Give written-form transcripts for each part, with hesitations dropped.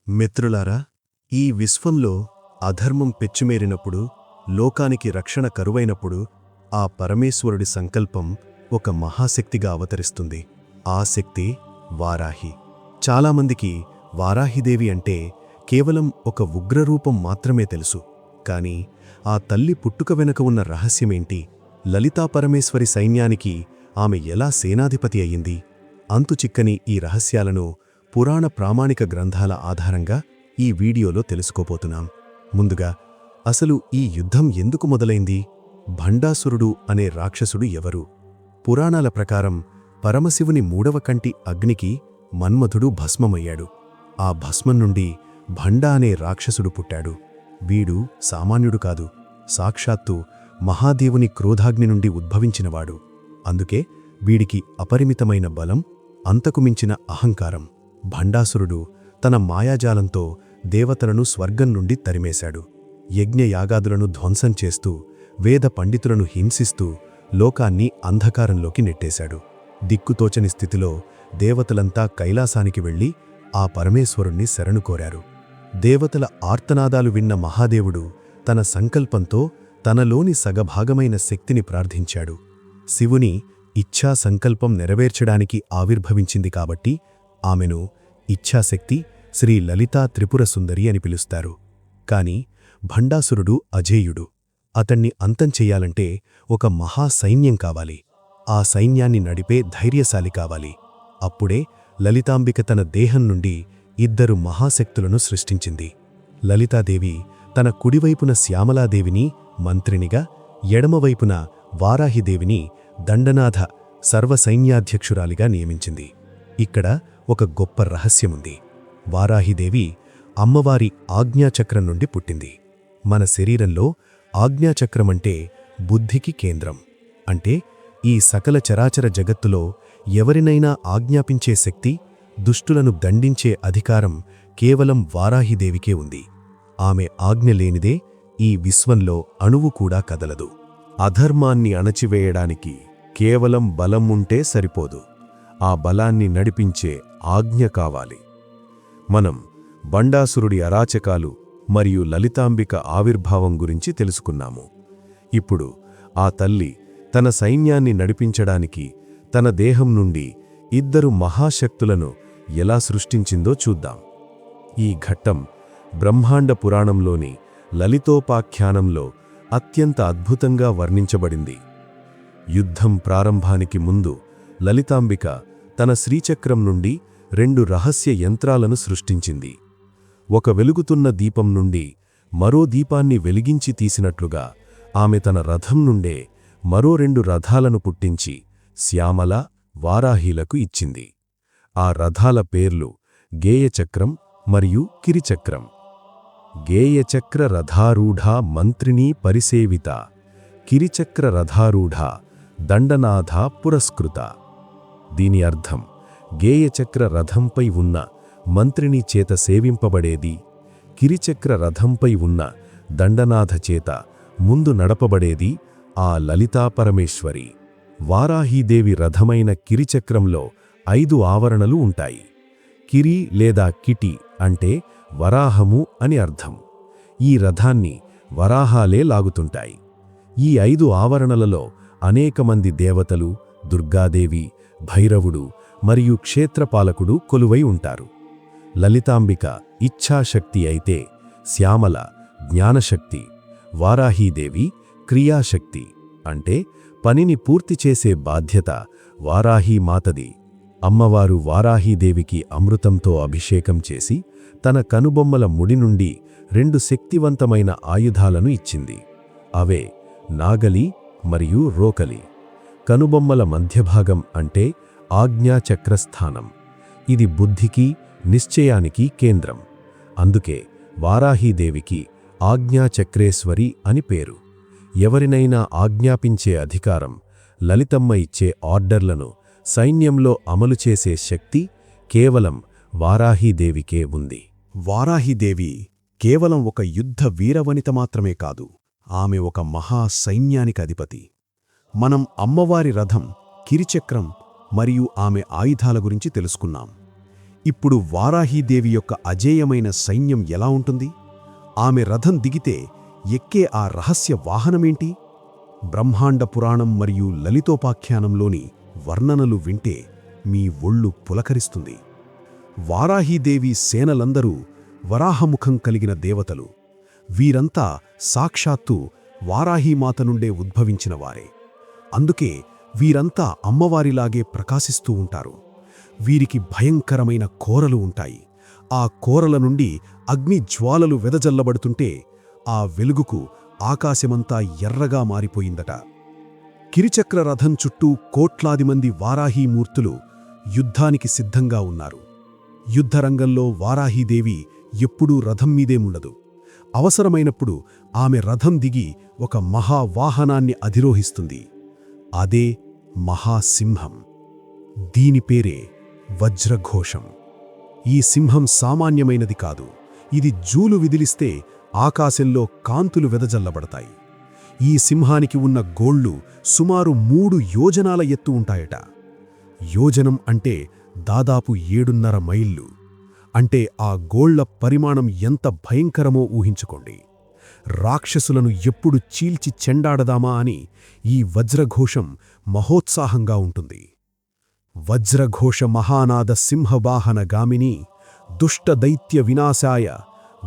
మిత్రులారా, ఈ విశ్వంలో అధర్మం పెచ్చుమేరినప్పుడు, లోకానికి రక్షణ కరువైనప్పుడు ఆ పరమేశ్వరుడి సంకల్పం ఒక మహాశక్తిగా అవతరిస్తుంది. ఆ శక్తి వారాహి. చాలామందికి వారాహిదేవి అంటే కేవలం ఒక ఉగ్రరూపం మాత్రమే తెలుసు. కాని ఆ తల్లి పుట్టుక వెనుక ఉన్న రహస్యమేంటి? లలితాపరమేశ్వరి సైన్యానికి ఆమె ఎలా సేనాధిపతి అయ్యింది? అంతుచిక్కని ఈ రహస్యాలను పురాణ ప్రామాణిక గ్రంథాల ఆధారంగా ఈ వీడియోలో తెలుసుకోబోతున్నాం. ముందుగా, అసలు ఈ యుద్ధం ఎందుకు మొదలైంది? భండాసురుడు అనే రాక్షసుడు ఎవరు? పురాణాల ప్రకారం పరమశివుని మూడవ కంటి అగ్నికి మన్మథుడు భస్మమయ్యాడు. ఆ భస్మం నుండి భండా అనే రాక్షసుడు పుట్టాడు. వీడు సామాన్యుడు కాదు, సాక్షాత్తు మహాదేవుని క్రోధాగ్ని నుండి ఉద్భవించినవాడు. అందుకే వీడికి అపరిమితమైన బలం, అంతకుమించిన అహంకారం. భండాసురుడు తన మాయాజాలంతో దేవతలను స్వర్గం నుండి తరిమేశాడు. యజ్ఞయాగాదులను ధ్వంసం చేస్తూ, వేద పండితులను హింసిస్తూ లోకాన్ని అంధకారంలోకి నెట్టేశాడు. దిక్కుతోచని స్థితిలో దేవతలంతా కైలాసానికి వెళ్లి ఆ పరమేశ్వరుణ్ణి శరణు కోరారు. దేవతల ఆర్తనాదాలు విన్న మహాదేవుడు తన సంకల్పంతో తనలోని సగభాగమైన శక్తిని ప్రార్థించాడు. శివుని ఇచ్ఛా సంకల్పం నెరవేర్చడానికి ఆవిర్భవించింది కాబట్టి ఆమెను ఇచ్ఛాశక్తి, శ్రీ లలితా త్రిపుర సుందరి అని పిలుస్తారు. కాని భండాసురుడు అజేయుడు. అతణ్ణి అంతం చెయ్యాలంటే ఒక మహాసైన్యం కావాలి. ఆ సైన్యాన్ని నడిపే ధైర్యశాలి కావాలి. అప్పుడే లలితాంబిక తన దేహం నుండి ఇద్దరు మహాశక్తులను సృష్టించింది. లలితాదేవి తన కుడివైపున శ్యామలాదేవిని మంత్రినిగా, ఎడమవైపున వారాహిదేవిని దండనాథ సర్వసైన్యాధ్యక్షురాలిగా నియమించింది. ఇక్కడ ఒక గొప్ప రహస్యముంది. వారాహిదేవి అమ్మవారి ఆజ్ఞాచక్రం నుండి పుట్టింది. మన శరీరంలో ఆజ్ఞాచక్రమంటే బుద్ధికి కేంద్రం. అంటే ఈ సకల చరాచర జగత్తులో ఎవరినైనా ఆజ్ఞాపించే శక్తి, దుష్టులను దండించే అధికారం కేవలం వారాహిదేవికే ఉంది. ఆమె ఆజ్ఞ లేనిదే ఈ విశ్వంలో అణువు కూడా కదలదు. అధర్మాన్ని అణచివేయడానికి కేవలం బలం ఉంటే సరిపోదు. ఆ బలాన్ని నడిపించే ఆజ్ఞ కావాలి. మనం భండాసురుడి అరాచకాలు మరియు లలితాంబిక ఆవిర్భావం గురించి తెలుసుకున్నాము. ఇప్పుడు ఆ తల్లి తన సైన్యాన్ని నడిపించడానికి తన దేహం నుండి ఇద్దరు మహాశక్తులను ఎలా సృష్టించిందో చూద్దాం. ఈ ఘట్టం బ్రహ్మాండ పురాణంలోని లలితోపాఖ్యానంలో అత్యంత అద్భుతంగా వర్ణించబడింది. యుద్ధం ప్రారంభానికి ముందు లలితాంబిక తన శ్రీచక్రం నుండి రెండు రహస్య యంత్రాలను సృష్టించింది. ఒక వెలుగుతున్న దీపం నుండి మరో దీపాన్ని వెలిగించి తీసినట్లుగా ఆమె తన రథం నుండే మరో రెండు రథాలను పుట్టించి శ్యామల, వారాహిలకు ఇచ్చింది. ఆ రథాల పేర్లు గేయచక్రం మరియు కిరిచక్రం. గేయచక్ర రథారూఢా మంత్రినీ పరిసేవిత, కిరిచక్ర రథారూఢా దండనాథ పురస్కృత. దీని అర్థం, గేయచక్ర రథంపై ఉన్న మంత్రిని చేత సేవింపబడేది, కిరిచక్ర రథంపై ఉన్న దండనాథ చేత ముందు నడపబడేది ఆ లలితాపరమేశ్వరి. వారాహీదేవి రథమైన కిరిచక్రంలో 5 ఆవరణలు ఉంటాయి. కిరి లేదా కిటి అంటే వరాహము అని అర్థం. ఈ రథాన్ని వరాహాలే లాగుతుంటాయి. ఈ 5 ఆవరణలలో అనేకమంది దేవతలు, దుర్గాదేవి, భైరవుడు మరియు క్షేత్రపాలకుడు కొలువై ఉంటారు. లలితాంబిక ఇచ్ఛాశక్తి అయితే శ్యామల జ్ఞానశక్తి, వారాహీదేవి క్రియాశక్తి అంటే పనిని పూర్తి చేసే బాధ్యత వారాహీమాతది. అమ్మవారు వారాహీదేవికి అమృతంతో అభిషేకం చేసి తన కనుబొమ్మల ముడి నుండి 2 శక్తివంతమైన ఆయుధాలను ఇచ్చింది. అవే నాగలి మరియు రోకలి. కనుబొమ్మల మధ్యభాగం అంటే ఆజ్ఞాచక్రస్థానం. ఇది బుద్ధికి, నిశ్చయానికి కేంద్రం. అందుకే వారాహీదేవికి ఆజ్ఞాచక్రేశ్వరి అని పేరు. ఎవరినైనా ఆజ్ఞాపించే అధికారం, లలితమ్మ ఇచ్చే ఆర్డర్లను సైన్యంలో అమలు చేసే శక్తి కేవలం వారాహీదేవికే ఉంది. వారాహీదేవి కేవలం ఒక యుద్ధ వీరవనిత మాత్రమే కాదు, ఆమె ఒక మహాసైన్యానికి అధిపతి. మనం అమ్మవారి రథం, కిరిచక్రం మరియు ఆమె ఆయుధాల గురించి తెలుసుకున్నాం. ఇప్పుడు వారాహీదేవి యొక్క అజేయమైన సైన్యం ఎలా ఉంటుంది? ఆమె రథం దిగితే ఎక్కే ఆ రహస్య వాహనమేంటి? బ్రహ్మాండ పురాణం మరియు లలితోపాఖ్యానంలోని వర్ణనలు వింటే మీ ఒళ్ళు పులకరిస్తుంది. వారాహీదేవి సేనలందరూ వరాహముఖం కలిగిన దేవతలు. వీరంతా సాక్షాత్తు వారాహీమాత నుండే ఉద్భవించినవారే. అందుకే వీరంతా అమ్మవారిలాగే ప్రకాశిస్తూ ఉంటారు. వీరికి భయంకరమైన కోరలు ఉంటాయి. ఆ కోరల నుండి అగ్ని జ్వాలలు వెదజల్లబడుతుంటే ఆ వెలుగుకు ఆకాశమంతా ఎర్రగా మారిపోయిందట. కిరిచక్ర రథం చుట్టూ కోట్లాది మంది వారాహీమూర్తులు యుద్ధానికి సిద్ధంగా ఉన్నారు. యుద్ధరంగంలో వారాహీదేవి ఎప్పుడూ రథం మీదే ఉండదు. అవసరమైనప్పుడు ఆమె రథం దిగి ఒక మహావాహనాన్ని అధిరోహిస్తుంది. అదే మహాసింహం. దీని పేరే వజ్రఘోషం. ఈ సింహం సామాన్యమైనది కాదు. ఇది జూలు విదిలిస్తే ఆకాశంలో కాంతులు వెదజల్లబడతాయి. ఈ సింహానికి ఉన్న గోళ్ళు సుమారు 3 యోజనాల ఎత్తు ఉంటాయట. యోజనం అంటే దాదాపు 7.5 మైళ్ళు. అంటే ఆ గోళ్ల పరిమాణం ఎంత భయంకరమో ఊహించుకోండి. రాక్షసులను ఎప్పుడు చీల్చి చెండాడదామా అని ఈ వజ్రఘోషం మహోత్సాహంగా ఉంటుంది. వజ్రఘోష మహానాద సింహవాహన గామిని దుష్టదైత్య వినాశాయ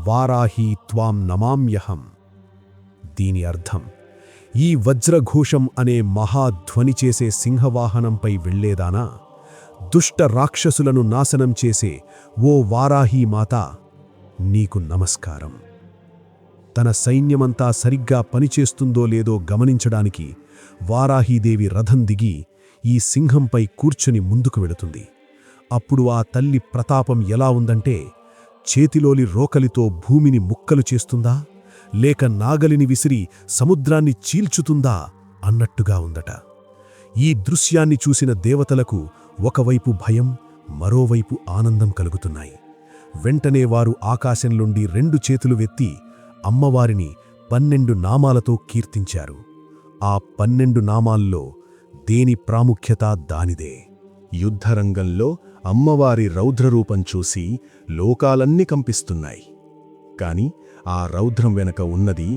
వారాహీ త్వాం నమామ్యహం. దీని అర్థం, ఈ వజ్రఘోషం అనే మహాధ్వని చేసే సింహవాహనంపై వెళ్లేదానా, దుష్ట రాక్షసులను నాశనం చేసే ఓ వారాహీమాత, నీకు నమస్కారం. తన సైన్యమంతా సరిగ్గా పనిచేస్తుందో లేదో గమనించడానికి వారాహీదేవి రథం దిగి ఈ సింహంపై కూర్చుని ముందుకు వెళుతుంది. అప్పుడు ఆ తల్లి ప్రతాపం ఎలా ఉందంటే, చేతిలోని రోకలితో భూమిని ముక్కలు చేస్తుందా, లేక నాగలిని విసిరి సముద్రాన్ని చీల్చుతుందా అన్నట్టుగా ఉందట. ఈ దృశ్యాన్ని చూసిన దేవతలకు ఒకవైపు భయం, మరోవైపు ఆనందం కలుగుతున్నాయి. వెంటనే వారు ఆకాశంలోండి 2 చేతులు వెత్తి అమ్మవారిని 12 నామాలతో కీర్తించారు. ఆ 12 నామాల్లో దేని ప్రాముఖ్యత దానిదే. యుద్ధరంగంలో అమ్మవారి రౌద్రరూపం చూసి లోకాలన్నీ కంపిస్తున్నాయి. కాని ఆ రౌద్రం వెనక ఉన్నది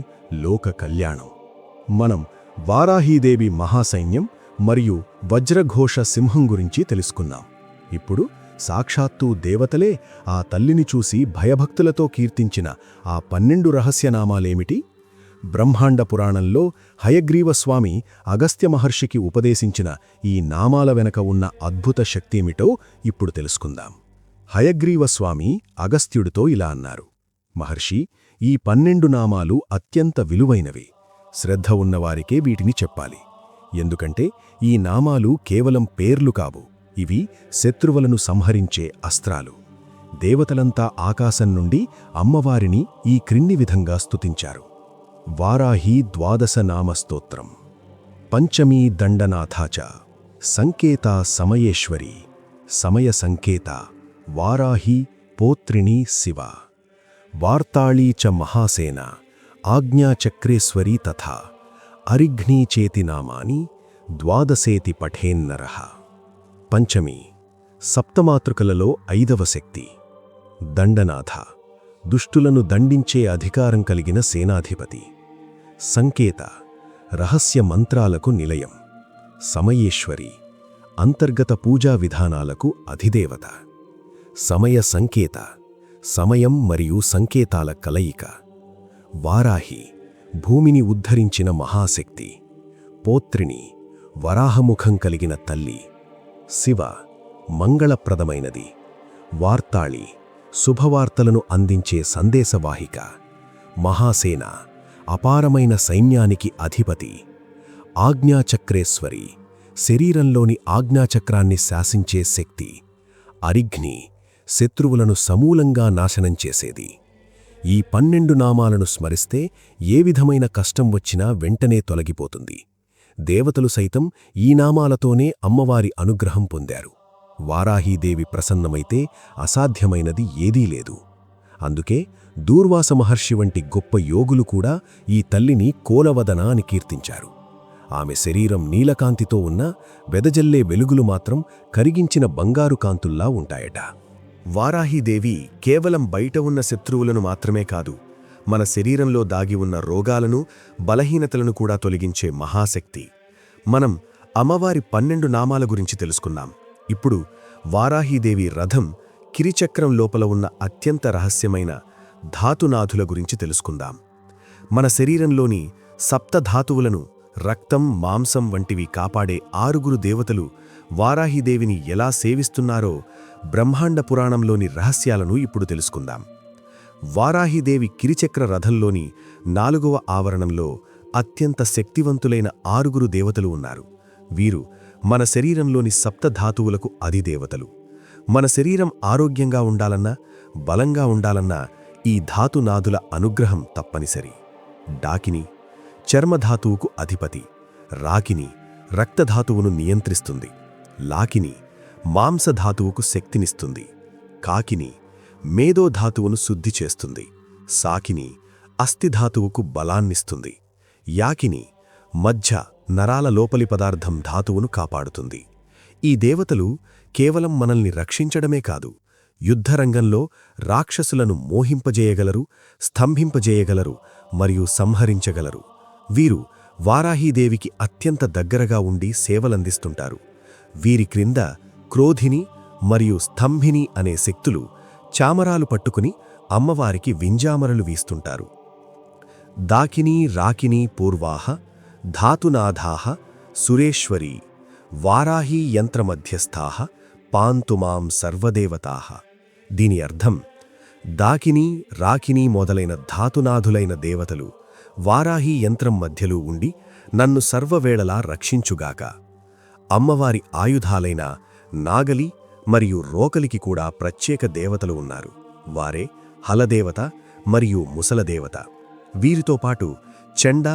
లోక కళ్యాణం. మనం వారాహీదేవి మహాసైన్యం మరియు వజ్రఘోష సింహం గురించి తెలుసుకున్నాం. ఇప్పుడు సాక్షాత్తు దేవతలే ఆ తల్లిని చూసి భయభక్తులతో కీర్తించిన ఆ 12 రహస్యనామాలేమిటి? బ్రహ్మాండ పురాణంలో హయగ్రీవస్వామి అగస్త్య మహర్షికి ఉపదేశించిన ఈ నామాల వెనక ఉన్న అద్భుత శక్తేమిటో ఇప్పుడు తెలుసుకుందాం. హయగ్రీవస్వామి అగస్త్యుడితో ఇలా అన్నారు: మహర్షి, ఈ 12 నామాలు అత్యంత విలువైనవి. శ్రద్ధ ఉన్నవారికే వీటిని చెప్పాలి. ఎందుకంటే ఈ నామాలు కేవలం పేర్లు కావు, ఇవి శత్రువులను సంహరించే అస్త్రాలు. దేవతలంతా ఆకాశం నుండి అమ్మవారిని ఈ క్రింది విధంగా స్తుతించారు: వారాహీ 12 నామస్తోత్రం. పంచమీ దండనాథాచ సంకేత సమయేశ్వరి సమయ సంకేత వారాహీ పోత్రిణీ శివ వార్తాళీ చ మహాసేన ఆజ్ఞాచక్రేశ్వరీ తథా అరిఘ్నీ చేతి నామాని 12 పఠేన్నరః. పంచమి సప్తమాతృకలలో 5వ శక్తి. దండనాథ దుష్టులను దండించే అధికారం కలిగిన సేనాధిపతి. సంకేత రహస్య మంత్రాలకు నిలయం. సమయేశ్వరి అంతర్గత పూజా విధానాలకు అధిదేవత. సమయ సంకేత సమయం మరియు సంకేతాల కలయిక. వారాహి భూమిని ఉద్ధరించిన మహాశక్తి. పోత్రిని వరాహముఖం కలిగిన తల్లి. శివ మంగళప్రదమైనది. వార్తాళి శుభవార్తలను అందించే సందేశవాహిక. మహాసేన అపారమైన సైన్యానికి అధిపతి. ఆజ్ఞాచక్రేశ్వరి శరీరంలోని ఆజ్ఞాచక్రాన్ని శాసించే శక్తి. అరిఘ్ని శత్రువులను సమూలంగా నాశనం చేసేది. ఈ 12 నామాలను స్మరిస్తే ఏ విధమైన కష్టం వచ్చినా వెంటనే తొలగిపోతుంది. దేవతలు సైతం ఈ నామాలతోనే అమ్మవారి అనుగ్రహం పొందారు. వారాహీదేవి ప్రసన్నమైతే అసాధ్యమైనది ఏదీ లేదు. అందుకే దూర్వాస మహర్షి వంటి గొప్ప యోగులు కూడా ఈ తల్లిని కోలవదన అని కీర్తించారు. ఆమె శరీరం నీలకాంతితో ఉన్న వెదజల్లే వెలుగులు మాత్రం కరిగించిన బంగారు కాంతుల్లా ఉంటాయట. వారాహీదేవి కేవలం బయట ఉన్న శత్రువులను మాత్రమే కాదు, మన శరీరంలో దాగి ఉన్న రోగాలను, బలహీనతలను కూడా తొలగించే మహాశక్తి. మనం అమ్మవారి 12 నామాల గురించి తెలుసుకున్నాం. ఇప్పుడు వారాహీదేవి రథం కిరిచక్రం లోపల ఉన్న అత్యంత రహస్యమైన ధాతునాథుల గురించి తెలుసుకుందాం. మన శరీరంలోని సప్తధాతువులను, రక్తం, మాంసం వంటివి కాపాడే 6 దేవతలు వారాహీదేవిని ఎలా సేవిస్తున్నారో బ్రహ్మాండ పురాణంలోని రహస్యాలను ఇప్పుడు తెలుసుకుందాం. వారాహీదేవి కిరిచక్ర రథంలోని 4వ ఆవరణంలో అత్యంత శక్తివంతులైన 6 దేవతలు ఉన్నారు. వీరు మన శరీరంలోని సప్తధాతువులకు అధిదేవతలు. మన శరీరం ఆరోగ్యంగా ఉండాలన్నా, బలంగా ఉండాలన్నా ఈ ధాతునాథుల అనుగ్రహం తప్పనిసరి. డాకిని చర్మధాతువుకు అధిపతి, రాకిని రక్తధాతువును నియంత్రిస్తుంది, లాకిని మాంసధాతువుకు శక్తినిస్తుంది, కాకిని మేధోధాతువును శుద్ధి చేస్తుంది, సాకిని అస్థిధాతువుకు బలాన్నిస్తుంది, యాకిని మధ్య నరాల లోపలి పదార్థం ధాతువును కాపాడుతుంది. ఈ దేవతలు కేవలం మనల్ని రక్షించడమే కాదు, యుద్ధరంగంలో రాక్షసులను మోహింపజేయగలరు, స్తంభింపజేయగలరు మరియు సంహరించగలరు. వీరు వారాహీదేవికి అత్యంత దగ్గరగా ఉండి సేవలందిస్తుంటారు. వీరి క్రింద క్రోధిని మరియు స్తంభిని అనే శక్తులు చామరాలు పట్టుకుని అమ్మవారికి వింజామరలు వీస్తుంటారు. దాకినీ రాకినీ పూర్వాహ ధాతునాథాః సురేశ్వరీ వారాహీ యంత్రమధ్యస్థాః పాంతు మాం సర్వదేవతాః. దీని అర్థం, దాకినీ రాకినీ మొదలైన ధాతునాథులైన దేవతలు వారాహీ యంత్రం మధ్యలో ఉండి నన్ను సర్వవేళలా రక్షించుగాక. అమ్మవారి ఆయుధాలైన నాగలి మరియు రోకలికి కూడా ప్రత్యేక దేవతలు ఉన్నారు. వారే హలదేవత మరియు ముసలదేవత. వీరితో పాటు చండ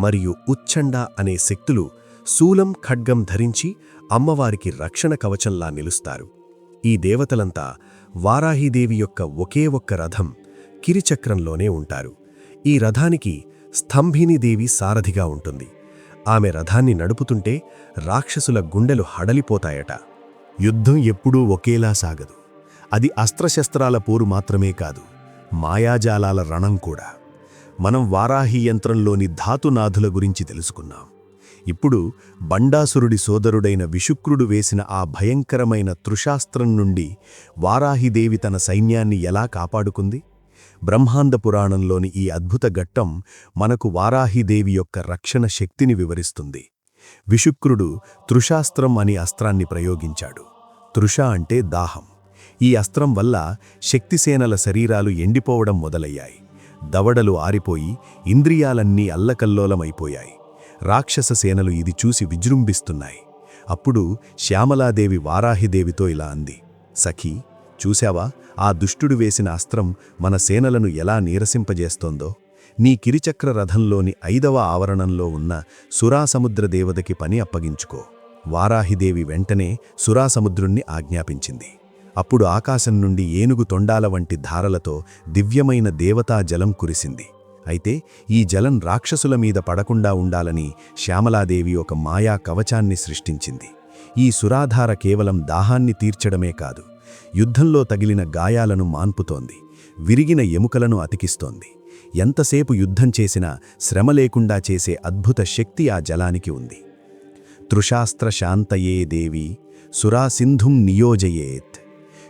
మరియు ఉచ్చండ అనే శక్తులు శూలం, ఖడ్గం ధరించి అమ్మవారికి రక్షణ కవచంలా నిలుస్తారు. ఈ దేవతలంతా వారాహీదేవి యొక్క ఒకే ఒక్క రథం కిరిచక్రంలోనే ఉంటారు. ఈ రథానికి స్తంభినీదేవి సారథిగా ఉంటుంది. ఆమె రథాన్ని నడుపుతుంటే రాక్షసుల గుండెలు హడలిపోతాయట. యుద్ధం ఎప్పుడూ ఒకేలా సాగదు. అది అస్త్రశస్త్రాల పోరు మాత్రమే కాదు, మాయాజాలాల రణం కూడా. మనం వారాహీ యంత్రంలోని ధాతునాథుల గురించి తెలుసుకున్నాం. ఇప్పుడు బండాసురుడి సోదరుడైన విశుక్రుడు వేసిన ఆ భయంకరమైన తృషాస్త్రం నుండి వారాహీదేవి తన సైన్యాన్ని ఎలా కాపాడుకుంది? బ్రహ్మాండ పురాణంలోని ఈ అద్భుత ఘట్టం మనకు వారాహీదేవి యొక్క రక్షణ శక్తిని వివరిస్తుంది. విశుక్రుడు తృషాస్త్రం అని అస్త్రాన్ని ప్రయోగించాడు. తృష అంటే దాహం. ఈ అస్త్రం వల్ల శక్తిసేనల శరీరాలు ఎండిపోవడం మొదలయ్యాయి. దవడలు ఆరిపోయి ఇంద్రియాలన్నీ అల్లకల్లోలమైపోయాయి. రాక్షస సేనలు ఇది చూసి విజృంభిస్తున్నాయి. అప్పుడు శ్యామలాదేవి వారాహిదేవితో ఇలా అంది, సఖీ, చూశావా ఆ దుష్టుడు వేసిన అస్త్రం మన సేనలను ఎలా నీరసింపజేస్తోందో? నీ కిరిచక్ర రథంలోని 5వ ఆవరణంలో ఉన్న సురాసముద్ర దేవతకి పని అప్పగించుకో. వారాహిదేవి వెంటనే సురాసముద్రుణ్ణి ఆజ్ఞాపించింది. అప్పుడు ఆకాశం నుండి ఏనుగు తొండాల వంటి ధారలతో దివ్యమైన దేవతా జలం కురిసింది. అయితే ఈ జలం రాక్షసుల మీద పడకుండా ఉండాలని శ్యామలాదేవి ఒక మాయా కవచాన్ని సృష్టించింది. ఈ సురాధార కేవలం దాహాన్ని తీర్చడమే కాదు, యుద్ధంలో తగిలిన గాయాలను మాన్పుతోంది, విరిగిన ఎముకలను అతికిస్తోంది. ఎంతసేపు యుద్ధం చేసినా శ్రమ లేకుండా చేసే అద్భుత శక్తి ఆ జలానికి ఉంది. తృషాస్త్ర శాంతయే దేవి సురాసింధుం నియోజయేత్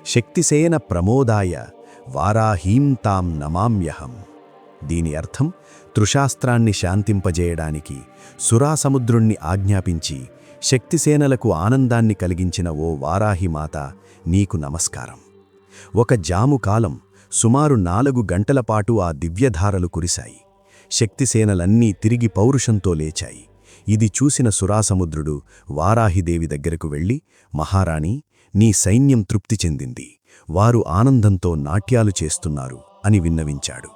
శక్తిసేన ప్రమోదాయ వారాహీం తాం నమామ్యహం. దీని అర్థం, తృషాస్త్రాన్ని శాంతింపజేయడానికి సురాసముద్రుణ్ణి ఆజ్ఞాపించి శక్తిసేనలకు ఆనందాన్ని కలిగించిన ఓ వారాహిమాత, నీకు నమస్కారం. ఒక జాము కాలం సుమారు 4 గంటలపాటు ఆ దివ్యధారలు కురిశాయి. శక్తిసేనలన్నీ తిరిగి పౌరుషంతో లేచాయి. ఇది చూసిన సురాసముద్రుడు వారాహిదేవి దగ్గరకు వెళ్ళి, మహారాణి, నీ సైన్యం తృప్తి చెందింది, వారు ఆనందంతో నాట్యాలు చేస్తున్నారు అని విన్నవించాడు.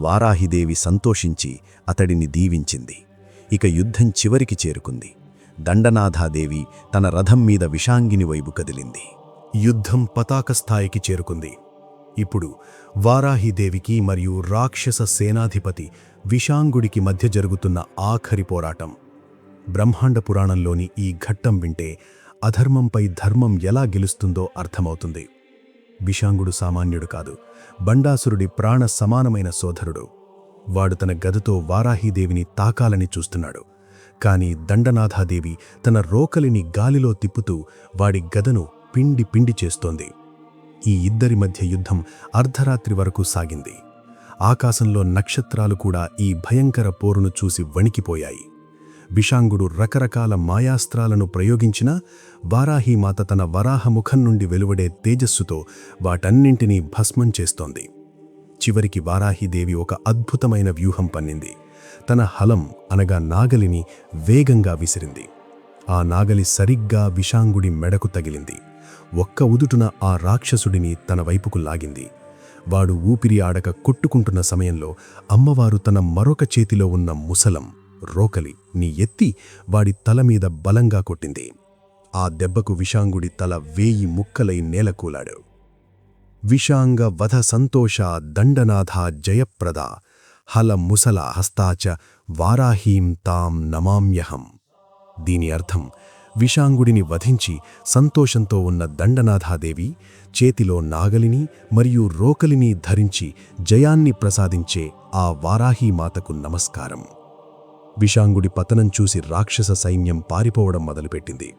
వారాహిదేవి సంతోషించి అతడిని దీవించింది. ఇక యుద్ధం చివరికి చేరుకుంది. దండనాథాదేవి తన రథం మీద విషాంగిని వైపు కదిలింది. యుద్ధం పతాక స్థాయికి చేరుకుంది. ఇప్పుడు వారాహిదేవికి మరియు రాక్షస సేనాధిపతి విషాంగుడికి మధ్య జరుగుతున్న ఆఖరి పోరాటం. బ్రహ్మాండ పురాణంలోని ఈ ఘట్టం వింటే అధర్మంపై ధర్మం ఎలా గెలుస్తుందో అర్థమవుతుంది. విషాంగుడు సామాన్యుడు కాదు, బండాసురుడి ప్రాణ సమానమైన సోదరుడు. వాడు తన గదతో వారాహీదేవిని తాకాలని చూస్తున్నాడు. కాని దండనాథాదేవి తన రోకలిని గాలిలో తిప్పుతూ వాడి గదను పిండి పిండి చేస్తోంది. ఈ ఇద్దరి మధ్య యుద్ధం అర్ధరాత్రి వరకు సాగింది. ఆకాశంలో నక్షత్రాలు కూడా ఈ భయంకర పోరును చూసి వణికిపోయాయి. విషాంగుడు రకరకాల మాయాస్త్రాలను ప్రయోగించినా వారాహీమాత తన వరాహముఖం నుండి వెలువడే తేజస్సుతో వాటన్నింటినీ భస్మం చేస్తోంది. చివరికి వారాహీదేవి ఒక అద్భుతమైన వ్యూహం పన్నింది. తన హలం అనగా నాగలిని వేగంగా విసిరింది. ఆ నాగలి సరిగ్గా విషాంగుడి మెడకు తగిలింది. ఒక్క ఉదుటున ఆ రాక్షసుడిని తన వైపుకు లాగింది. వాడు ఊపిరి ఆడక కొట్టుకుంటున్న సమయంలో అమ్మవారు తన మరొక చేతిలో ఉన్న ముసలం రోకలిని ఎత్తి వాడి తలమీద బలంగా కొట్టింది. ఆ దెబ్బకు విషాంగుడి తల 1000 ముక్కలై నేలకూలాడు. విషాంగ వధ సంతోష దండనాథ జయప్రద హల ముసల హస్తాచ వారాహీం తాం నమామ్యహం. దీని అర్థం, విషాంగుడిని వధించి సంతోషంతో ఉన్న దండనాథాదేవి చేతిలో నాగలిని మరియు రోకలిని ధరించి జయాన్ని ప్రసాదించే ఆ వారాహీమాతకు నమస్కారం. విషాంగుడి పతనం చూసి రాక్షస సైన్యం పారిపోవడం మొదలుపెట్టింది.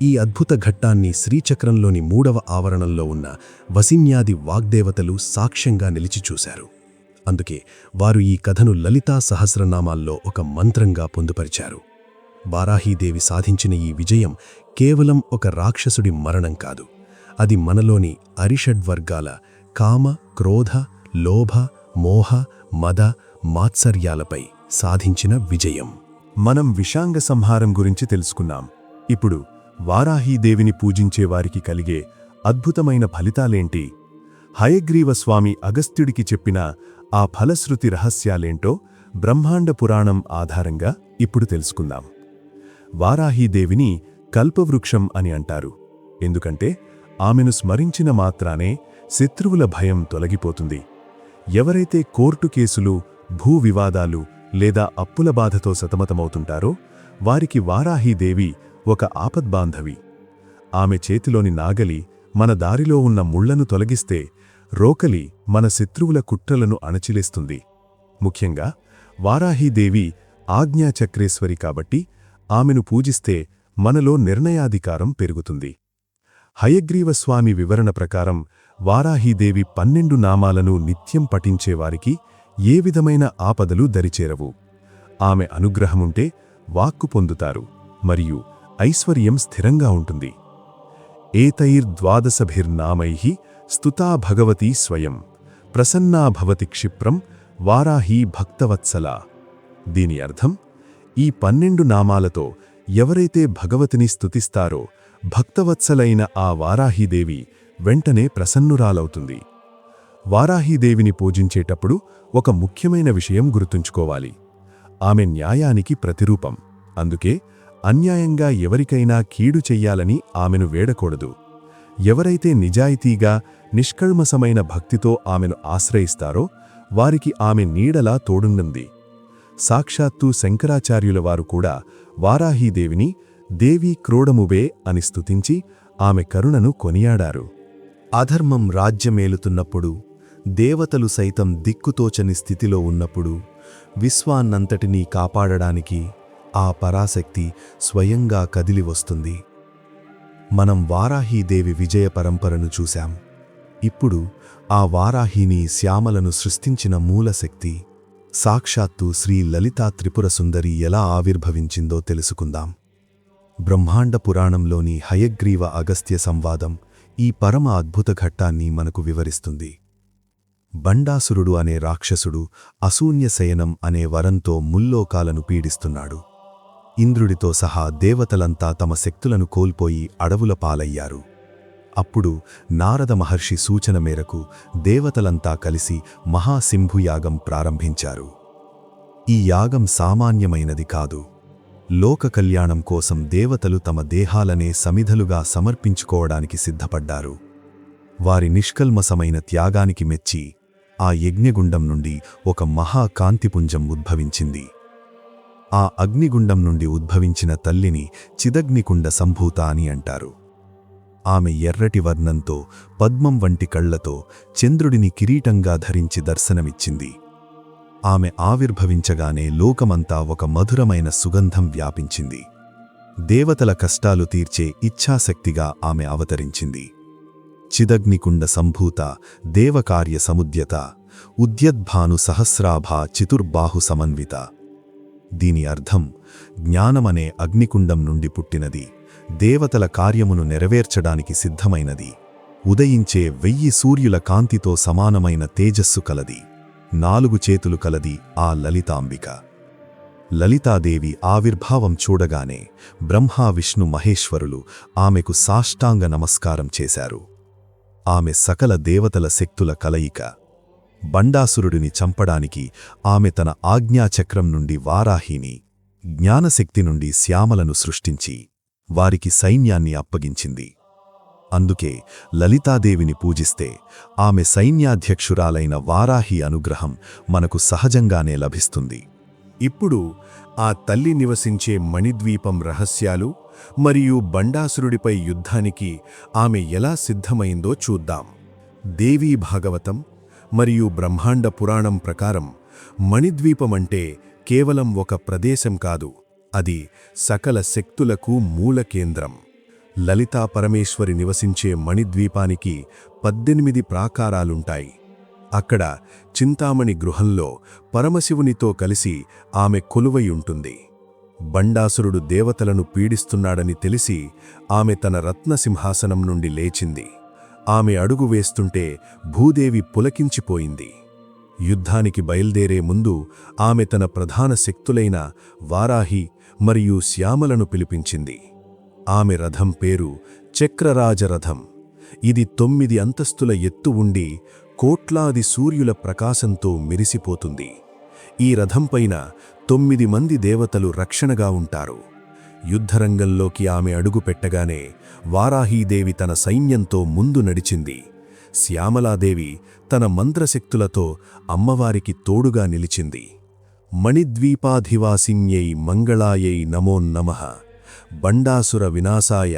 ఈ అద్భుత ఘట్టాన్ని శ్రీచక్రంలోని 3వ ఆవరణంలో ఉన్న వసిన్యాది వాగ్దేవతలు సాక్ష్యంగా నిలిచి చూశారు. అందుకే వారు ఈ కథను లలితా సహస్రనామాల్లో ఒక మంత్రంగా పొందుపరిచారు. వారాహీదేవి సాధించిన ఈ విజయం కేవలం ఒక రాక్షసుడి మరణం కాదు, అది మనలోని అరిషడ్వర్గాల కామ, క్రోధ, లోభ, మోహ, మద, మాత్సర్యాలపై సాధించిన విజయం. మనం విషాంగ సంహారం గురించి తెలుసుకున్నాం. ఇప్పుడు వారాహీదేవిని పూజించే వారికి కలిగే అద్భుతమైన ఫలితాలేంటి? హయగ్రీవ స్వామి అగస్త్యుడికి చెప్పిన ఆ ఫలశ్రుతి రహస్యాలేంటో బ్రహ్మాండ పురాణం ఆధారంగా ఇప్పుడు తెలుసుకుందాం. వారాహీదేవిని కల్పవృక్షం అని అంటారు. ఎందుకంటే ఆమెను స్మరించిన మాత్రానే శత్రువుల భయం తొలగిపోతుంది. ఎవరైతే కోర్టు కేసులు, భూ వివాదాలు లేదా అప్పుల బాధతో సతమతమవుతుంటారో వారికి వారాహీదేవి ఒక ఆపద్బాంధవి. ఆమె చేతిలోని నాగలి మన దారిలో ఉన్న ముళ్లను తొలగిస్తే, రోకలి మన శత్రువుల కుట్రలను అణచిలేస్తుంది. ముఖ్యంగా వారాహీదేవి ఆజ్ఞాచక్రేశ్వరి కాబట్టి ఆమెను పూజిస్తే మనలో నిర్ణయాధికారం పెరుగుతుంది. హయగ్రీవస్వామి వివరణ ప్రకారం వారాహీదేవి 12 నామాలను నిత్యం పఠించేవారికి ఏ విధమైన ఆపదలు దరిచేరవు. ఆమె అనుగ్రహముంటే వాక్కు పొందుతారు మరియు ఐశ్వర్యం స్థిరంగా ఉంటుంది. ఏతైర్ద్వాదశభిర్నామైః స్తుతా భగవతి స్వయం ప్రసన్నా భవతి క్షిప్రం వారాహీ భక్తవత్సలా. దీని అర్థం, ఈ 12 నామాలతో ఎవరైతే భగవతిని స్తుతిస్తారో భక్తవత్సలైన ఆ వారాహీదేవి వెంటనే ప్రసన్నురాలవుతుంది. వారాహీదేవిని పూజించేటప్పుడు ఒక ముఖ్యమైన విషయం గుర్తుంచుకోవాలి. ఆమె న్యాయానికి ప్రతిరూపం. అందుకే అన్యాయంగా ఎవరికైనా కీడు చెయ్యాలని ఆమెను వేడకూడదు. ఎవరైతే నిజాయితీగా, నిష్కల్మసమైన భక్తితో ఆమెను ఆశ్రయిస్తారో వారికి ఆమె నీడలా తోడుంటుంది. సాక్షాత్తు శంకరాచార్యుల వారు కూడా వారాహీదేవిని దేవీ క్రోడమువే అని స్తుతించి ఆమె కరుణను కొనియాడారు. అధర్మం రాజ్యమేలుతున్నప్పుడు, దేవతలు సైతం దిక్కుతోచని స్థితిలో ఉన్నప్పుడు విశ్వాన్నంతటినీ కాపాడడానికి ఆ పరాశక్తి స్వయంగా కదిలివస్తుంది. మనం వారాహీదేవి విజయ పరంపరను చూశాం. ఇప్పుడు ఆ వారాహిని శ్యామలను సృష్టించిన మూలశక్తి సాక్షాత్తు శ్రీ లలితా త్రిపుర సుందరి ఎలా ఆవిర్భవించిందో తెలుసుకుందాం. బ్రహ్మాండ పురాణంలోని హయగ్రీవ అగస్త్య సంవాదం ఈ పరమ అద్భుత ఘట్టాన్ని మనకు వివరిస్తుంది. బండాసురుడు అనే రాక్షసుడు అశూన్యశయనం అనే వరంతో ముల్లోకాలను పీడిస్తున్నాడు. ఇంద్రుడితో సహా దేవతలంతా తమ శక్తులను కోల్పోయి అడవుల పాలయ్యారు. అప్పుడు నారద మహర్షి సూచన మేరకు దేవతలంతా కలిసి మహాసింభుయాగం ప్రారంభించారు. ఈ యాగం సామాన్యమైనది కాదు. లోక కళ్యాణం కోసం దేవతలు తమ దేహాలనే సమిధలుగా సమర్పించుకోవడానికి సిద్ధపడ్డారు. వారి నిష్కల్మసమైన త్యాగానికి మెచ్చి ఆ యజ్ఞగుండం నుండి ఒక మహాకాంతిపుంజం ఉద్భవించింది. ఆ అగ్నిగుండం నుండి ఉద్భవించిన తల్లిని చిదగ్నికుండ సంభూత అని అంటారు. ఆమె ఎర్రటి వర్ణంతో పద్మం వంటి కళ్లతో చంద్రుడిని కిరీటంగా ధరించి దర్శనమిచ్చింది. ఆమె ఆవిర్భవించగానే లోకమంతా ఒక మధురమైన సుగంధం వ్యాపించింది. దేవతల కష్టాలు తీర్చే ఇచ్ఛాశక్తిగా ఆమె అవతరించింది. చిదగ్నికుండ సంభూత దేవకార్య సముద్యత ఉద్యద్భాను సహస్రాభా చితుర్బాహు సమన్విత. దీని అర్థం జ్ఞానమనే అగ్నికుండం నుండి పుట్టినది, దేవతల కార్యమును నెరవేర్చడానికి సిద్ధమైనది, ఉదయించే 1000 సూర్యుల కాంతితో సమానమైన తేజస్సు కలది, 4 చేతులు కలది ఆ లలితాంబిక. లలితాదేవి ఆవిర్భావం చూడగానే బ్రహ్మ విష్ణు మహేశ్వరులు ఆమెకు సాష్టాంగ నమస్కారం చేశారు. ఆమె సకల దేవతల శక్తుల కలయిక. బండాసురుడిని చంపడానికి ఆమె తన ఆజ్ఞాచక్రం నుండి వారాహిని, జ్ఞానశక్తి నుండి శ్యామలను సృష్టించి వారికి సైన్యాన్ని అప్పగించింది. అందుకే లలితాదేవిని పూజిస్తే ఆమె సైన్యాధ్యక్షురాలైన వారాహి అనుగ్రహం మనకు సహజంగానే లభిస్తుంది. ఇప్పుడు ఆ తల్లి నివసించే మణిద్వీపం రహస్యాలు మరియు బండాసురుడిపై యుద్ధానికి ఆమె ఎలా సిద్ధమైందో చూద్దాం. దేవీ భాగవతం మరియు బ్రహ్మాండ పురాణం ప్రకారం మణిద్వీపమంటే కేవలం ఒక ప్రదేశం కాదు, అది సకల శక్తులకు మూల కేంద్రం. లలితా పరమేశ్వరి నివసించే మణిద్వీపానికి 18 ప్రాకారాలుంటాయి. అక్కడ చింతామణి గృహంలో పరమశివునితో కలిసి ఆమె కొలువయుంటుంది. బండాసురుడు దేవతలను పీడిస్తున్నాడని తెలిసి ఆమె తన రత్నసింహాసనం నుండి లేచింది. ఆమె అడుగు వేస్తుంటే భూదేవి పులకించిపోయింది. యుద్ధానికి బయల్దేరే ముందు ఆమె తన ప్రధాన శక్తులైన వారాహి మరియు శ్యామలను పిలిపించింది. ఆమె రథం పేరు చక్రరాజరథం. ఇది 9 అంతస్తుల ఎత్తు ఉండి కోట్లాది సూర్యుల ప్రకాశంతో మెరిసిపోతుంది. ఈ రథంపైన 9 మంది దేవతలు రక్షణగా ఉంటారు. యుద్ధరంగంలోకి ఆమె అడుగుపెట్టగానే వారాహీదేవి తన సైన్యంతో ముందు నడిచింది. శ్యామలాదేవి తన మంత్రశక్తులతో అమ్మవారికి తోడుగా నిలిచింది. మణిద్వీపాధివాసిన్యై మంగళాయై నమోన్నమః, బండాసుర వినాశాయ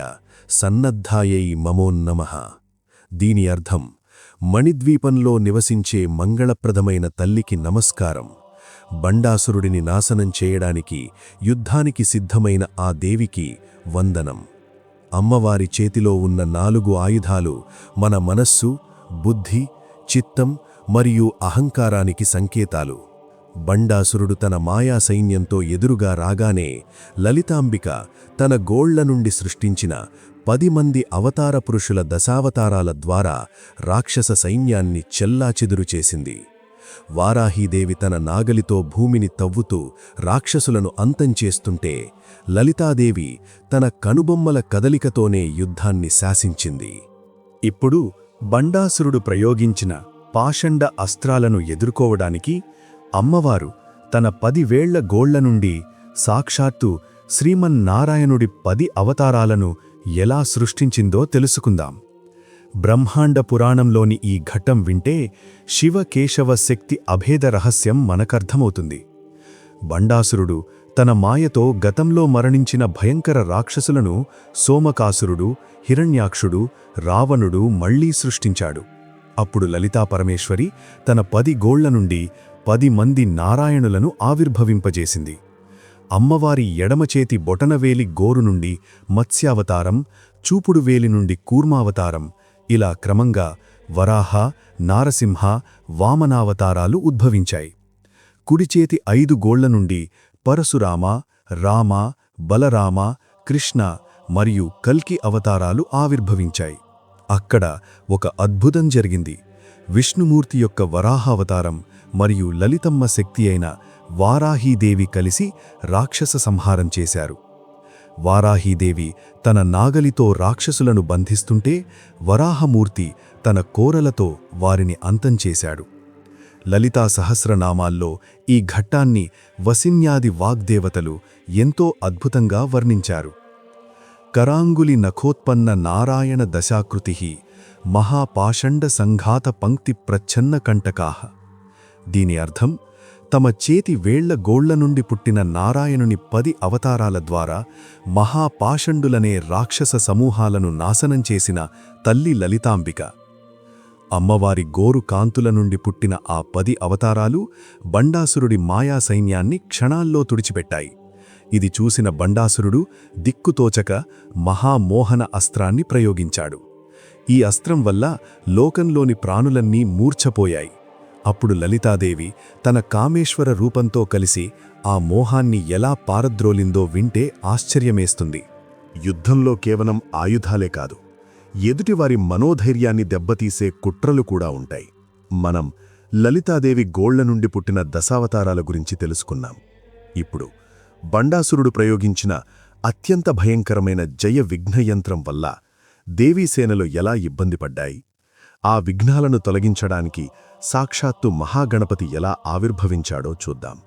సన్నద్ధాయై మమోన్నమః. దీని అర్థం మణిద్వీపంలో నివసించే మంగళప్రదమైన తల్లికి నమస్కారం, బండాసురుడిని నాశనం చేయడానికి యుద్ధానికి సిద్ధమైన ఆ దేవికి వందనం. అమ్మవారి చేతిలో ఉన్న 4 ఆయుధాలు మన మనస్సు, బుద్ధి, చిత్తం మరియు అహంకారానికి సంకేతాలు. బండాసురుడు తన మాయా సైన్యంతో ఎదురుగా రాగానే లలితాంబిక తన గోళ్ల నుండి సృష్టించిన 10 మంది అవతార పురుషుల దశావతారాల ద్వారా రాక్షస సైన్యాన్ని చెల్లాచెదురు చేసింది. వారాహీదేవి తన నాగలితో భూమిని తవ్వుతూ రాక్షసులను అంతం చేస్తుంటే లలితాదేవి తన కనుబొమ్మల కదలికతోనే యుద్ధాన్ని శాసించింది. ఇప్పుడు బండాసురుడు ప్రయోగించిన పాషండ అస్త్రాలను ఎదుర్కోవడానికి అమ్మవారు తన 10 వేళ్ల గోళ్ల నుండి సాక్షాత్తు శ్రీమన్నారాయణుడి 10 అవతారాలను ఎలా సృష్టించిందో తెలుసుకుందాం. బ్రహ్మాండ పురాణంలోని ఈ ఘట్టం వింటే శివకేశవ శక్తి అభేద రహస్యం మనకర్థమవుతుంది. బండాసురుడు తన మాయతో గతంలో మరణించిన భయంకర రాక్షసులను సోమకాసురుడు, హిరణ్యాక్షుడు, రావణుడు మళ్లీ సృష్టించాడు. అప్పుడు లలితా పరమేశ్వరి తన 10 గోళ్ల నుండి 10 మంది నారాయణులను ఆవిర్భవింపజేసింది. అమ్మవారి ఎడమచేతి బొటనవేలి గోరు నుండి మత్స్యావతారం, చూపుడు వేలి నుండి కూర్మావతారం, ఇలా క్రమంగా వరాహ, నారసింహ, వామనావతారాలు ఉద్భవించాయి. కుడిచేతి 5 గోళ్ల నుండి పరశురామ, రామ, బలరామ, కృష్ణ మరియు కల్కి అవతారాలు ఆవిర్భవించాయి. అక్కడ ఒక అద్భుతం జరిగింది. విష్ణుమూర్తి యొక్క వరాహ అవతారం మరియు లలితమ్మ శక్తి అయిన వారాహీదేవి కలిసి రాక్షస సంహారం చేశారు. వారాహీదేవి తన నాగలితో రాక్షసులను బంధిస్తుంటే వరాహమూర్తి తన కోరలతో వారిని అంతం చేశాడు. లలితా సహస్రనామాల్లో ఈ ఘట్టాన్ని వసిన్యాది వాగ్దేవతలు ఎంతో అద్భుతంగా వర్ణించారు. కరాంగులి నఖోత్పన్న నారాయణ దశాకృతిః మహాపాషండ సంఘాత పంక్తి ప్రచ్ఛన్న కంటకాః. దీని అర్థం తమ చేతి వేళ్ల గోళ్ల నుండి పుట్టిన నారాయణుని 10 అవతారాల ద్వారా మహాపాషండులనే రాక్షస సమూహాలను నాశనం చేసిన తల్లి లలితాంబిక. అమ్మవారి గోరు కాంతుల నుండి పుట్టిన ఆ 10 అవతారాలు బండాసురుడి మాయా సైన్యాన్ని క్షణాల్లో తుడిచిపెట్టాయి. ఇది చూసిన బండాసురుడు దిక్కుతోచక మహామోహన అస్త్రాన్ని ప్రయోగించాడు. ఈ అస్త్రం వల్ల లోకంలోని ప్రాణులన్నీ మూర్ఛపోయాయి. అప్పుడు లలితాదేవి తన కామేశ్వర రూపంతో కలిసి ఆ మోహాన్ని ఎలా పారద్రోలిందో వింటే ఆశ్చర్యమేస్తుంది. యుద్ధంలో కేవలం ఆయుధాలే కాదు, ఎదుటివారి మనోధైర్యాన్ని దెబ్బతీసే కుట్రలు కూడా ఉంటాయి. మనం లలితాదేవి గోళ్ల నుండి పుట్టిన దశావతారాల గురించి తెలుసుకున్నాం. ఇప్పుడు బండాసురుడు ప్రయోగించిన అత్యంత భయంకరమైన జయ విఘ్నయంత్రం వల్ల దేవీసేనలు ఎలా ఇబ్బంది పడ్డాయి, ఆ విఘ్నాలను తొలగించడానికి సాక్షాత్తు మహాగణపతి ఎలా ఆవిర్భవించాడో చూద్దాం.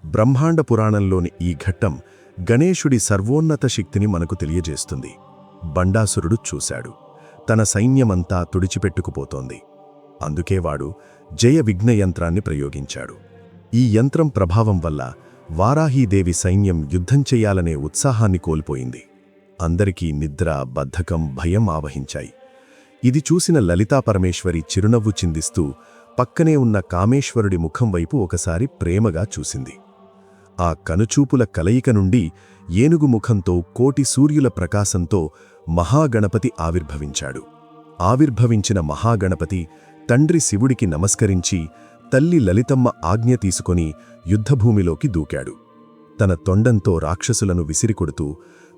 బ్రహ్మాండ పురాణంలోని ఈ ఘట్టం గణేశుడి సర్వోన్నత శక్తిని మనకు తెలియజేస్తుంది. బండాసురుడు చూశాడు, తన సైన్యమంతా తుడిచిపెట్టుకుపోతోంది. అందుకే వాడు జయ విఘ్నయంత్రాన్ని ప్రయోగించాడు. ఈ యంత్రం ప్రభావం వల్ల వారాహీదేవి సైన్యం యుద్ధం చెయ్యాలనే ఉత్సాహాన్ని కోల్పోయింది. అందరికీ నిద్ర, బద్ధకం, భయం ఆవహించాయి. ఇది చూసిన లలితాపరమేశ్వరి చిరునవ్వు చిందిస్తూ పక్కనే ఉన్న కామేశ్వరుడి ముఖం వైపు ఒకసారి ప్రేమగా చూసింది. ఆ కనుచూపుల కలయిక నుండి ఏనుగు ముఖంతో కోటి సూర్యుల ప్రకాశంతో మహాగణపతి ఆవిర్భవించాడు. ఆవిర్భవించిన మహాగణపతి తండ్రి శివుడికి నమస్కరించి తల్లి లలితమ్మ ఆజ్ఞ తీసుకొని యుద్ధభూమిలోకి దూకాడు. తన తొండంతో రాక్షసులను విసిరికొడుతూ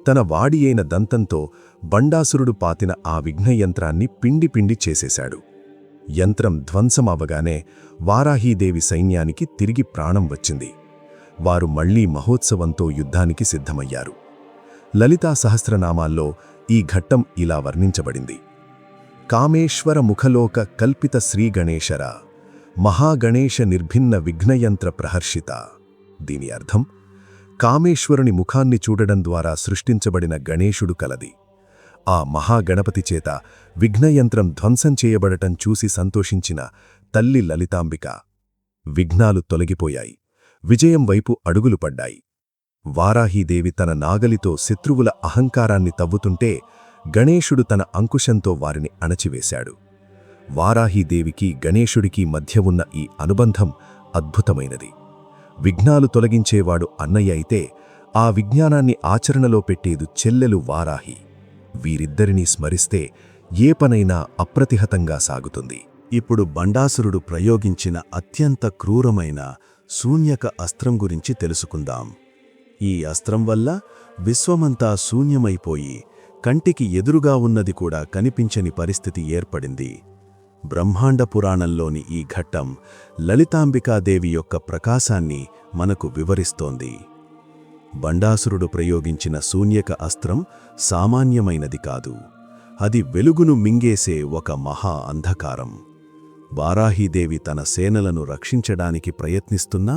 తన వాడియైన దంతంతో బండాసురుడు పాతిన ఆ విఘ్నయంత్రాన్ని పిండి పిండి చేసేశాడు. యంత్రం ధ్వంసమవగానే వారాహీదేవి సైన్యానికి తిరిగి ప్రాణం వచ్చింది. వారు మళ్లీ మహోత్సవంతో యుద్ధానికి సిద్ధమయ్యారు. లలితా సహస్రనామాల్లో ఈ ఘట్టం ఇలా వర్ణించబడింది: కామేశ్వర ముఖలోక కల్పిత శ్రీగణేశర మహాగణేశ నిర్భిన్న విఘ్నయంత్ర ప్రహర్షిత. దీని అర్థం, కామేశ్వరుని ముఖాన్ని చూడడం ద్వారా సృష్టించబడిన గణేశుడు కలది. ఆ మహాగణపతి చేత విఘ్నయంత్రం ధ్వంసం చేయబడటం చూసి సంతోషించిన తల్లి లలితాంబిక. విఘ్నాలు తొలగిపోయాయి, విజయం వైపు అడుగులు పడ్డాయి. వారాహీదేవి తన నాగలితో శత్రువుల అహంకారాన్ని తవ్వుతుంటే గణేశుడు తన అంకుశంతో వారిని అణచివేశాడు. వారాహీదేవికి గణేశుడికి మధ్య ఉన్న ఈ అనుబంధం అద్భుతమైనది. విఘ్నాలు తొలగించేవాడు అన్నయ్య అయితే ఆ విజ్ఞానాన్ని ఆచరణలో పెట్టేదు చెల్లెలు వారాహి. వీరిద్దరినీ స్మరిస్తే ఏ పనైనా అప్రతిహతంగా సాగుతుంది. ఇప్పుడు బండాసురుడు ప్రయోగించిన అత్యంత క్రూరమైన శూన్యక అస్త్రం గురించి తెలుసుకుందాం. ఈ అస్త్రం వల్ల విశ్వమంతా శూన్యమైపోయి కంటికి ఎదురుగా ఉన్నది కూడా కనిపించని పరిస్థితి ఏర్పడింది. బ్రహ్మాండ పురాణంలోని ఈ ఘట్టం లలితాంబికాదేవి యొక్క ప్రకాశాన్ని మనకు వివరిస్తోంది. బండాసురుడు ప్రయోగించిన శూన్యక అస్త్రం సామాన్యమైనది కాదు. అది వెలుగును మింగేసే ఒక మహా అంధకారం. వారాహీదేవి తన సేనలను రక్షించడానికి ప్రయత్నిస్తున్నా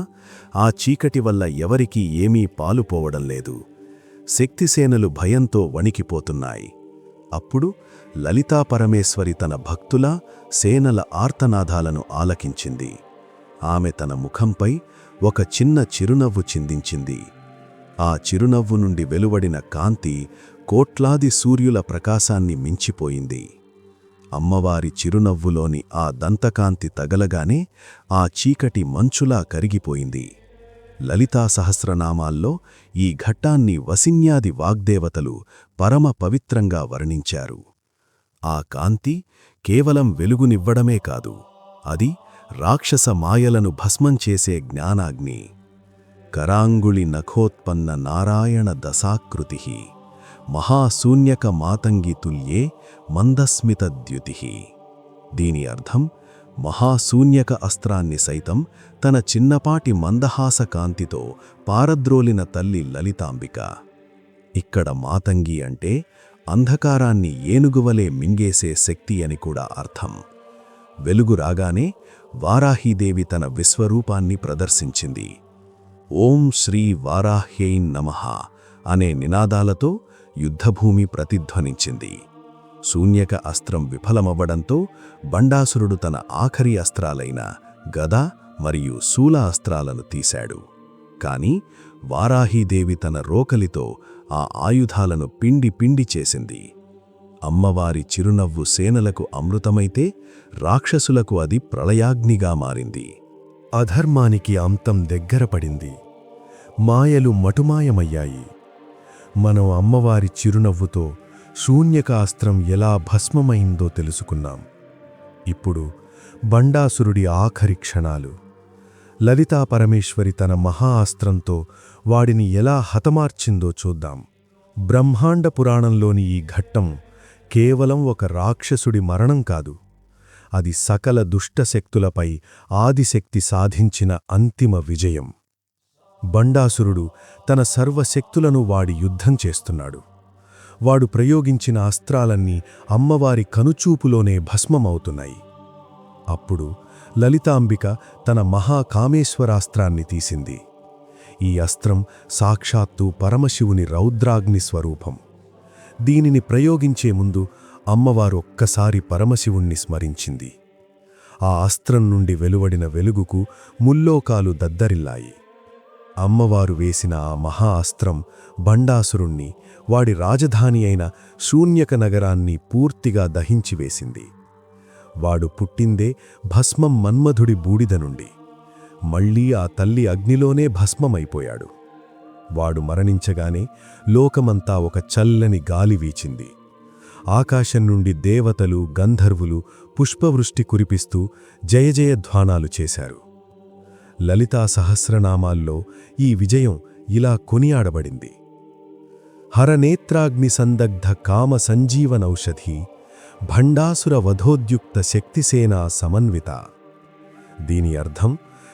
ఆ చీకటి వల్ల ఎవరికీ ఏమీ పాలుపోవడం లేదు. శక్తిసేనలు భయంతో వణికిపోతున్నాయి. అప్పుడు లలితాపరమేశ్వరి తన భక్తుల, సేనల ఆర్తనాదాలను ఆలకించింది. ఆమె తన ముఖంపై ఒక చిన్న చిరునవ్వు చిందించింది. ఆ చిరునవ్వు నుండి వెలువడిన కాంతి కోట్లాది సూర్యుల ప్రకాశాన్ని మించిపోయింది. అమ్మవారి చిరునవ్వులోని ఆ దంతకాంతి తగలగానే ఆ చీకటి మంచులా కరిగిపోయింది. లలితా సహస్రనామాల్లో ఈ ఘట్టాన్ని వసిన్యాది వాగ్దేవతలు పరమ పవిత్రంగా వర్ణించారు. ఆ కాంతి కేవలం వెలుగునివ్వడమే కాదు, అది రాక్షస మాయలను భస్మం చేసే జ్ఞానాగ్ని. కరాంగుళి నఖోత్పన్న నారాయణ దశాకృతి మహాశూన్యక మాతంగి తుల్యే మందస్మిత ద్యుతి. దీని అర్థం, మహాశూన్యక అస్త్రాన్ని సైతం తన చిన్నపాటి మందహాస కాంతితో పారద్రోలిన తల్లి లలితాంబిక. ఇక్కడ మాతంగి అంటే అంధకారాన్ని ఏనుగువలే మింగేసే శక్తి అని కూడా అర్థం. వెలుగు రాగానే వారాహీదేవి తన విశ్వరూపాన్ని ప్రదర్శించింది. ఓం శ్రీ వారాహ్యై నమః అనే నినాదాలతో యుద్ధభూమి ప్రతిధ్వనించింది. శూన్యక అస్త్రం విఫలమవ్వడంతో బండాసురుడు తన ఆఖరి అస్త్రాలైన గద మరియు శూల అస్త్రాలను తీశాడు. కాని వారాహీదేవి తన రోకలితో ఆ ఆయుధాలను పిండి పిండి చేసింది. అమ్మవారి చిరునవ్వు సేనలకు అమృతమైతే రాక్షసులకు అది ప్రళయాగ్నిగా మారింది. అధర్మానికి అంతం దగ్గరపడింది. మాయలు మటుమాయమయ్యాయి. మనం అమ్మవారి చిరునవ్వుతో శూన్యక అస్త్రం ఎలా భస్మమైందో తెలుసుకున్నాం. ఇప్పుడు బండాసురుడి ఆఖరి క్షణాలు. లలితా పరమేశ్వరి తన మహా అస్త్రంతో వాడిని ఎలా హతమార్చిందో చూద్దాం. బ్రహ్మాండ పురాణంలోని ఈ ఘట్టం కేవలం ఒక రాక్షసుడి మరణం కాదు. అది సకల దుష్టశక్తులపై ఆదిశక్తి సాధించిన అంతిమ విజయం. బండాసురుడు తన సర్వశక్తులను వాడి యుద్ధం చేస్తున్నాడు. వాడు ప్రయోగించిన అస్త్రాలన్నీ అమ్మవారి కనుచూపులోనే భస్మమవుతున్నాయి. అప్పుడు లలితాంబిక తన మహాకామేశ్వరాస్త్రాన్ని తీసింది. ఈ అస్త్రం సాక్షాత్తు పరమశివుని రౌద్రాగ్ని స్వరూపం. దీనిని ప్రయోగించే ముందు అమ్మవారు ఒక్కసారి పరమశివుణ్ణి స్మరించింది. ఆ అస్త్రం నుండి వెలువడిన వెలుగుకు ముల్లోకాలు దద్దరిల్లాయి. అమ్మవారు వేసిన ఆ మహా అస్త్రం బండాసురుణ్ణి, వాడి రాజధాని అయిన శూన్యక నగరాన్ని పూర్తిగా దహించివేసింది. వాడు పుట్టిందే భస్మం మన్మధుడి బూడిద నుండి. మళ్లీ ఆ తల్లి అగ్నిలోనే భస్మమైపోయాడు. వాడు మరణించగానే లోకమంతా ఒక చల్లని గాలి వీచింది. ఆకాశం నుండి దేవతలు, గంధర్వులు పుష్పవృష్టి కురిపిస్తూ జయజయధ్వానాలు చేశారు. లలితా సహస్రనామాల్లో ఈ విజయం ఇలా కొనియాడబడింది: హరనేత్రాగ్ని సందగ్ధ కామ సంజీవనౌషధి భండాసుర వధోద్యుక్త శక్తిసేనా సమన్విత. దీని అర్థం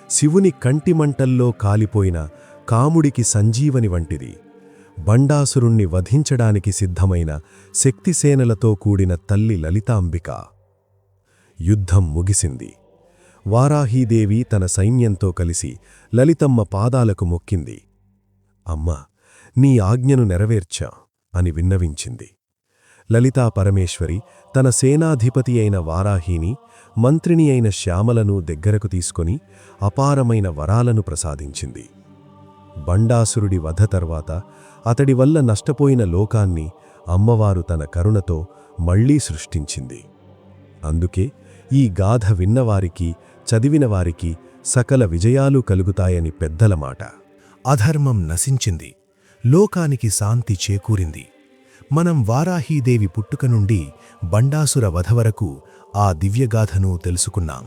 శివుని కంటిమంటల్లో కాలిపోయిన కాముడికి సంజీవని వంటిది, బండాసురుణ్ణి వధించడానికి సిద్ధమైన శక్తిసేనలతో కూడిన తల్లి లలితాంబిక. యుద్ధం ముగిసింది. వారాహీదేవి తన సైన్యంతో కలిసి లలితమ్మ పాదాలకు మొక్కింది. అమ్మా, నీ ఆజ్ఞను నెరవేర్చా అని విన్నవించింది. లలితా పరమేశ్వరి తన సేనాధిపతి అయిన వారాహీని, మంత్రిని అయిన శ్యామలను దగ్గరకు తీసుకొని అపారమైన వరాలను ప్రసాదించింది. బండాసురుడి వధ తర్వాత అతడి వల్ల నష్టపోయిన లోకాన్ని అమ్మవారు తన కరుణతో మళ్లీ సృష్టించింది. అందుకే ఈ గాథ విన్నవారికి, చదివినవారికి సకల విజయాలు కలుగుతాయని పెద్దల మాట. అధర్మం నశించింది, లోకానికి శాంతి చేకూరింది. మనం వారాహీదేవి పుట్టుక నుండి బండాసుర వధ వరకు ఆ దివ్యగాథను తెలుసుకున్నాం.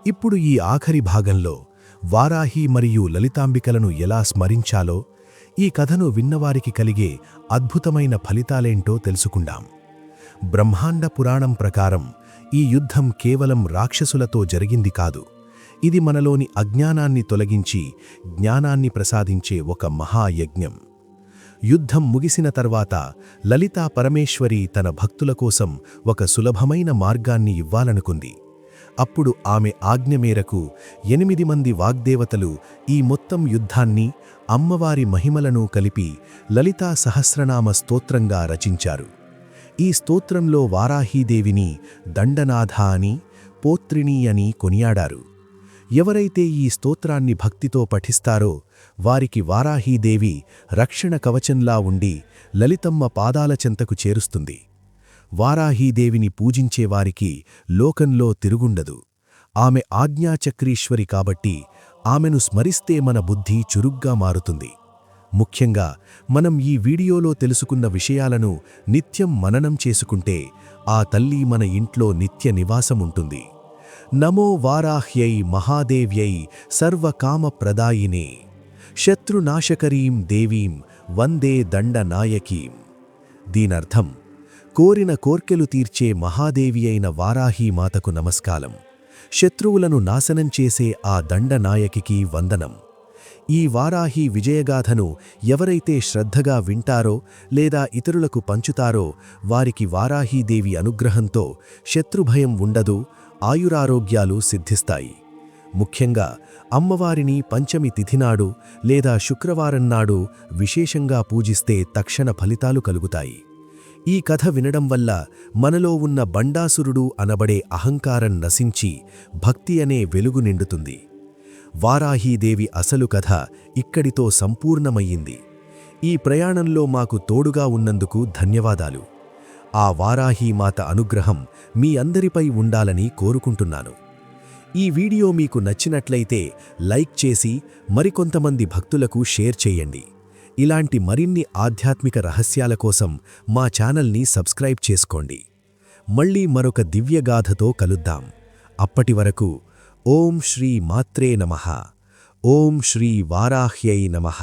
ఇప్పుడు ఈ ఆఖరి భాగంలో వారాహి మరియు లలితాంబికలను ఎలా స్మరించాలో, ఈ కథను విన్నవారికి కలిగే అద్భుతమైన ఫలితాలేంటో తెలుసుకుందాం. బ్రహ్మాండ పురాణం ప్రకారం ఈ యుద్ధం కేవలం రాక్షసులతో జరిగింది కాదు. ఇది మనలోని అజ్ఞానాన్ని తొలగించి జ్ఞానాన్ని ప్రసాదించే ఒక మహాయజ్ఞం. యుద్ధం ముగిసిన తర్వాత లలితా పరమేశ్వరి తన భక్తుల కోసం ఒక సులభమైన మార్గాన్ని ఇవ్వాలనుకుంది. అప్పుడు ఆమె ఆజ్ఞ మేరకు 8 మంది వాగ్దేవతలు ఈ మొత్తం యుద్ధాన్ని, అమ్మవారి మహిమలను కలిపి లలితా సహస్రనామ స్తోత్రంగా రచించారు. ఈ స్తోత్రంలో వారాహీదేవిని దండనాథ అని, పోత్రిణి అని కొనియాడారు. ఎవరైతే ఈ స్తోత్రాన్ని భక్తితో పఠిస్తారో వారికి వారాహీదేవి రక్షణ కవచంలా ఉండి లలితమ్మ పాదాల చెంతకు చేరుస్తుంది. వారాహీదేవిని పూజించేవారికి లోకంలో తిరుగుండదు. ఆమె ఆజ్ఞాచక్రీశ్వరి కాబట్టి ఆమెను స్మరిస్తే మన బుద్ధి చురుగ్గా మారుతుంది. ముఖ్యంగా మనం ఈ వీడియోలో తెలుసుకున్న విషయాలను నిత్యం మననం చేసుకుంటే ఆ తల్లి మన ఇంట్లో నిత్య నివాసముంటుంది. నమో వారాహ్యై మహాదేవ్యై సర్వకామప్రదాయినే శత్రునాశకరీం దేవీం వందే దండనాయకీం. దీనర్థం, కోరిన కోర్కెలు తీర్చే మహాదేవి అయిన వారాహీ మాతకు నమస్కారం, శత్రువులను నాశనం చేసే ఆ దండనాయకికి వందనం. ఈ వారాహి విజయగాథను ఎవరైతే శ్రద్ధగా వింటారో లేదా ఇతరులకు పంచుతారో వారికి వారాహీదేవి అనుగ్రహంతో శత్రుభయం ఉండదు, ఆయురారోగ్యాలు సిద్ధిస్తాయి. ముఖ్యంగా అమ్మవారిని పంచమి తిథినాడు లేదా శుక్రవారం నాడు విశేషంగా పూజిస్తే తక్షణ ఫలితాలు కలుగుతాయి. ఈ కథ వినడం వల్ల మనలో ఉన్న బండాసురుడు అనబడే అహంకారం నశించి భక్తి అనే వెలుగు నిండుతుంది. వారాహీదేవి అసలు కథ ఇక్కడితో సంపూర్ణమయ్యింది. ఈ ప్రయాణంలో మాకు తోడుగా ఉన్నందుకు ధన్యవాదాలు. ఆ వారాహీమాత అనుగ్రహం మీ అందరిపై ఉండాలని కోరుకుంటున్నాను. ఈ వీడియో మీకు నచ్చినట్లయితే లైక్ చేసి మరికొంతమంది భక్తులకు షేర్ చేయండి. ఇలాంటి మరిన్ని ఆధ్యాత్మిక రహస్యాల కోసం మా ఛానల్ని సబ్స్క్రైబ్ చేసుకోండి. మళ్ళీ మరొక దివ్యగాథతో కలుద్దాం. అప్పటి వరకు ఓం శ్రీ మాత్రే నమః. ఓం శ్రీ వారాహ్యై నమః.